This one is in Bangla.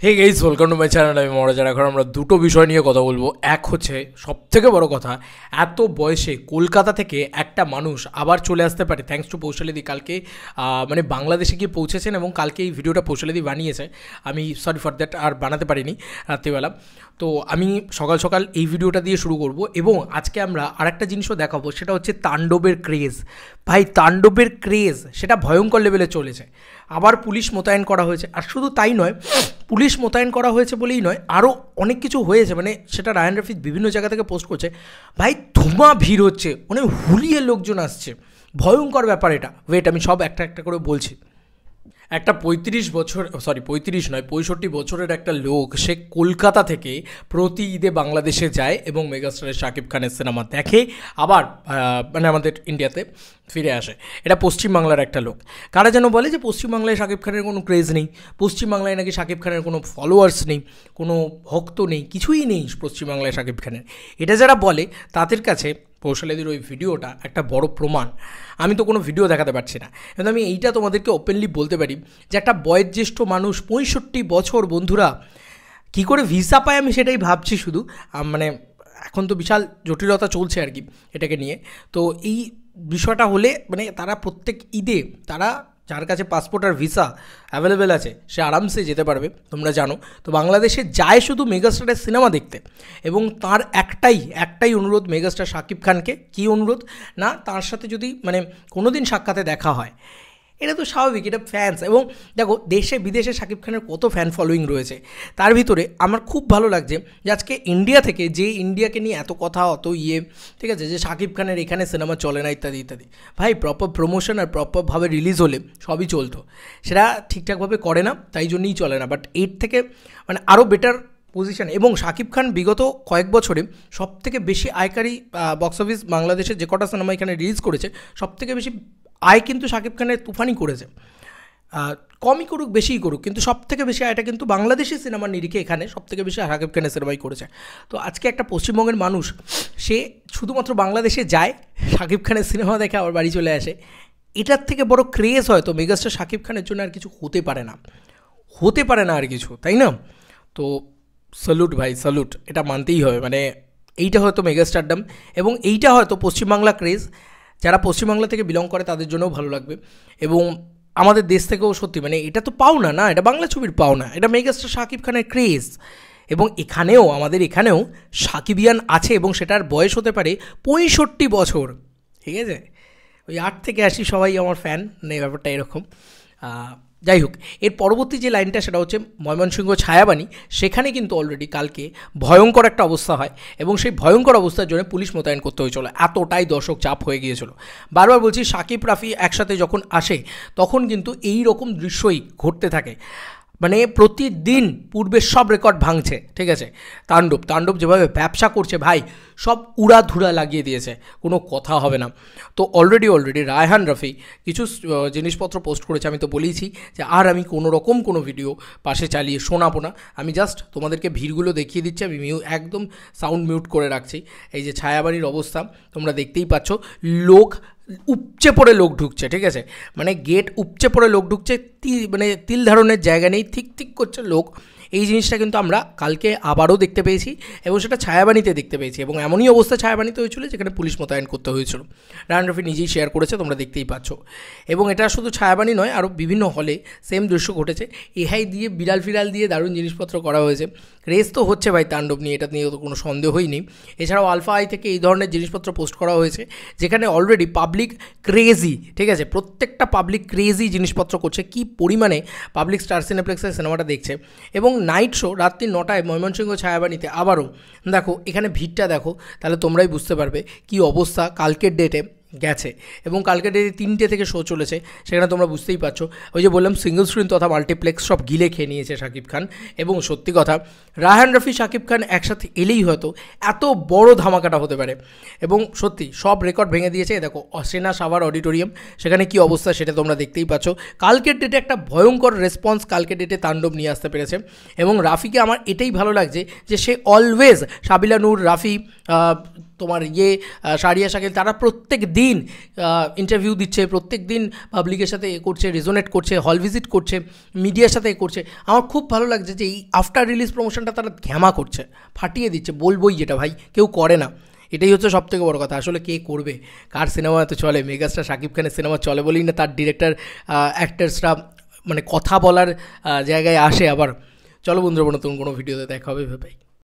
Hey guys, welcome to my channel. আমি মহারাজার। এখন আমরা দুটো বিষয় নিয়ে কথা বলবো। এক হচ্ছে সবথেকে বড় কথা, এত বয়সে কলকাতা থেকে একটা মানুষ আবার চলে আসতে পারে থ্যাঙ্কস টু পৌশালিদি। কালকে মানে বাংলাদেশে গিয়ে পৌঁছেছেন এবং কালকে এই ভিডিওটা পৌশালিদি বানিয়েছে। আমি সরি ফর দ্যাট আর বানাতে পারিনি রাত্রিবেলা। তো আমি সকাল সকাল এই ভিডিওটা দিয়ে শুরু করব এবং আজকে আমরা আরেকটা জিনিসও দেখাবো, সেটা হচ্ছে তাণ্ডবের ক্রেজ। ভাই, তাণ্ডবের ক্রেজ সেটা ভয়ঙ্কর লেভেলে চলেছে। আবার পুলিশ মোতায়েন করা হয়েছে, আর শুধু তাই নয়, পুলিশ মোতায়েন করা হয়েছে বলেই নয়, আরও অনেক কিছু হয়েছে। মানে সেটা রায়ান রফি বিভিন্ন জায়গা থেকে পোস্ট করছে। ভাই, ধুমা ভিড় হচ্ছে, মানে হুলিয়ে লোকজন আসছে, ভয়ঙ্কর ব্যাপার এটা। ওয়েট, আমি সব একটা একটা করে বলছি। একটা 65 বছরের একটা লোক, সে কলকাতা থেকে প্রতি ঈদে বাংলাদেশে যায় এবং মেগাস্টারের শাকিব খানের সিনেমা দেখে, আবার মানে আমাদের ইন্ডিয়াতে ফিরে আসে। এটা পশ্চিমবাংলার একটা লোক। কারা যেন বলে যে পশ্চিমবাংলায় শাকিব খানের কোনো ক্রেজ নেই, পশ্চিমবাংলায় নাকি শাকিব খানের কোনো ফলোয়ার্স নেই, কোনো ভক্ত নেই, কিছুই নেই পশ্চিমবাংলায় শাকিব খানের। এটা যারা বলে তাদের কাছে পৌশালিদির ওই ভিডিওটা একটা বড় প্রমাণ। আমি তো কোনো ভিডিও দেখাতে পারছি না, কিন্তু আমি এইটা তোমাদেরকে ওপেনলি বলতে পারি যে একটা বয়োজ্যেষ্ঠ মানুষ, 65 বছর, বন্ধুরা, কী করে ভিসা পায় আমি সেটাই ভাবছি শুধু। মানে এখন তো বিশাল জটিলতা চলছে আর কি এটাকে নিয়ে। তো এই বিষয়টা হলে মানে তারা প্রত্যেক ঈদে, তারা যার কাছে পাসপোর্ট আর ভিসা অ্যাভেলেবেল আছে সে আরামসে যেতে পারবে, তোমরা জানো। তো বাংলাদেশে যায় শুধু মেগাস্টারের সিনেমা দেখতে, এবং তার একটাই অনুরোধ মেগাস্টার শাকিব খানকে। কী অনুরোধ? না, তার সাথে যদি মানে কোনো দিন সাক্ষাতে দেখা হয়, এটা তো স্বাভাবিক, এটা ফ্যান্স। এবং দেখো, দেশে বিদেশে শাকিব খানের কত ফ্যান ফলোয়িং রয়েছে। তার ভিতরে আমার খুব ভালো লাগছে যে আজকে ইন্ডিয়া থেকে, যে ইন্ডিয়াকে নিয়ে এত কথা, অত ঠিক আছে, যে শাকিব খানের এখানে সিনেমা চলে না ইত্যাদি ইত্যাদি। ভাই, প্রপার প্রমোশন আর প্রপারভাবে রিলিজ হলে সবই চলতো, সেটা ঠিকঠাকভাবে করে না, তাই জন্যই চলে না। বাট এর থেকে মানে আরও বেটার পজিশন। এবং শাকিব খান বিগত কয়েক বছরে সবথেকে বেশি আয়কারী বক্স অফিস বাংলাদেশে যে কটা সিনেমা এখানে রিলিজ করেছে, সবথেকে বেশি আয় কিন্তু শাকিব খানের তুফানি করেছে। কমই করুক বেশিই করুক, কিন্তু সবথেকে বেশি আয়টা কিন্তু বাংলাদেশি সিনেমার নিরিখে এখানে সবথেকে বেশি শাকিব খানের সিনেমাই করেছে। তো আজকে একটা পশ্চিমবঙ্গের মানুষ, সে শুধুমাত্র বাংলাদেশে যায়, শাকিব খানের সিনেমা দেখে আবার বাড়ি চলে আসে। এটার থেকে বড় ক্রেজ হয়তো মেগাস্টার শাকিব খানের জন্য আর কিছু হতে পারে না আর কিছু, তাই না? তো স্যালুট ভাই, স্যালুট, এটা মানতেই হবে। মানে এইটা হয়তো মেগাস্টারডাম, এবং এইটা হয়তো পশ্চিমবাংলা ক্রেজ। যারা পশ্চিমবাংলা থেকে বিলং করে তাদের জন্যও ভালো লাগবে, এবং আমাদের দেশ থেকেও সত্যি মানে এটা তো পাও না, এটা বাংলা ছবির পাও না, এটা মেগাস্টার শাকিব খানের ক্রেজ। এবং এখানেও, আমাদের এখানেও সাকিবিয়ান আছে, এবং সেটার বয়স হতে পারে 65 বছর, ঠিক আছে? ওই 8 থেকে 80 সবাই আমার ফ্যান, মানে ব্যাপারটা এরকম। যাই হোক, এর পরবর্তী যে লাইনটা সেটা হচ্ছে ময়মনসিংহ ছায়াবাণী। সেখানে কিন্তু অলরেডি কালকে ভয়ঙ্কর একটা অবস্থা হয়, এবং সেই ভয়ঙ্কর অবস্থার জন্য পুলিশ মোতায়েন করতে হয়েছিল। এতটাই দর্শক চাপ হয়ে গিয়েছিল। বারবার বলছি, শাকিব রাফি একসাথে যখন আসে তখন কিন্তু এই রকম দৃশ্যই ঘটতে থাকে। মানে প্রতিদিন পূর্বের সব রেকর্ড ভাঙছে, ঠিক আছে? তাণ্ডব যেভাবে ব্যবসা করছে ভাই, সব উড়াধুরা লাগিয়ে দিয়েছে, কোনো কথা হবে না। তো অলরেডি রায়হান রফি কিছু জিনিসপত্র পোস্ট করেছে। আমি তো বলেইছি যে আর আমি কোনো রকম কোনো ভিডিও পাশে চালিয়ে শোনাবো না, আমি জাস্ট তোমাদেরকে ভিড়গুলো দেখিয়ে দিচ্ছি। আমি সাউন্ড মিউট করে রাখছি। এই যে ছায়াবাড়ির অবস্থা তোমরা দেখতেই পাচ্ছ, লোক উপচে পড়ে লোক ঢুকছে, ঠিক আছে? মানে গেট উপচে পড়ে লোক ঢুকছে, মানে তিল ধারণের জায়গা নেই, ঠিক করছে লোক। এই জিনিসটা কিন্তু আমরা কালকে আবারও দেখতে পেয়েছি, এবং সেটা ছায়াবাণীতে দেখতে পেয়েছি। এবং এমনই অবস্থা ছায়াবাণীতে হয়েছিল যেখানে পুলিশ মোতায়েন করতে হয়েছিল। রায়ান রফি নিজেই শেয়ার করেছে, তোমরা দেখতেই পাচ্ছ। এবং এটা শুধু ছায়াবাণী নয়, আরও বিভিন্ন হলে সেম দৃশ্য ঘটেছে। এআই দিয়ে, বিড়াল ফিরাল দিয়ে দারুণ জিনিসপত্র করা হয়েছে। রেস তো হচ্ছে ভাই তাণ্ডব নিয়ে, এটা নিয়ে তো কোনো সন্দেহই নেই। এছাড়াও আলফা আই থেকে এই ধরনের জিনিসপত্র পোস্ট করা হয়েছে, যেখানে অলরেডি পাবলিক ক্রেজি, ঠিক আছে? প্রত্যেকটা পাবলিক ক্রেজি জিনিসপত্র করছে। কি পরিমাণে পাবলিক স্টার সিনেপ্লেক্সের সিনেমাটা দেখছে। এবং নাইট শো রাত্রি 9টায় ময়মনসিংহ ছায়াবাণীতে আবারও দেখো, এখানে ভিড়টা দেখো, তাহলে তোমরাই বুঝতে পারবে কি অবস্থা কালকের ডেটে গেছে। এবং কালকের ডেটে 3টে থেকে শো চলেছে, সেখানে তোমরা বুঝতেই পারছো। ওই যে বললাম, সিঙ্গল স্ক্রিন তথা মাল্টিপ্লেক্স সব গিলে খেয়ে নিয়েছে শাকিব খান। এবং সত্যি কথা, রায়হান রফি শাকিব খান একসাথে এলেই হয়তো এত বড় ধামাকাটা হতে পারে। এবং সত্যি সব রেকর্ড ভেঙে দিয়েছে। দেখো, সেনা সাভার অডিটোরিয়াম, সেখানে কি অবস্থা সেটা তোমরা দেখতেই পাচ্ছ। কালকের ডেটে একটা ভয়ঙ্কর রেসপন্স কালকের ডেটে তাণ্ডব নিয়ে আসতে পেরেছে। এবং রাফিকে আমার এটাই ভালো লাগছে যে সে অলওয়েজ, সাবিলা নূর, রাফি, তোমার সারিয়া শাকিল, তারা প্রত্যেক দিন দিন ইন্টারভিউ দিচ্ছে, প্রত্যেক দিন পাবলিকের সাথে করছে, রেজোনেট করছে, হল ভিজিট করছে, মিডিয়ার সাথে করছে। আমার খুব ভালো লাগছে যে এই আফটার রিলিজ প্রমোশনটা তারা ঘ্যামা করছে, ফাটিয়ে দিচ্ছে, বলবোই যেটা ভাই কেউ করে না। এটাই হচ্ছে সবথেকে বড় কথা। আসলে কে করবে, কার সিনেমা এত চলে? মেগাস্টার শাকিব খানের সিনেমা চলে বলেই না তার ডিরেক্টর অ্যাক্টার্সরা মানে কথা বলার জায়গায় আসে। আবার চলো বন্ধুরা, নতুন কোনো ভিডিওতে দেখা হবে ভাই।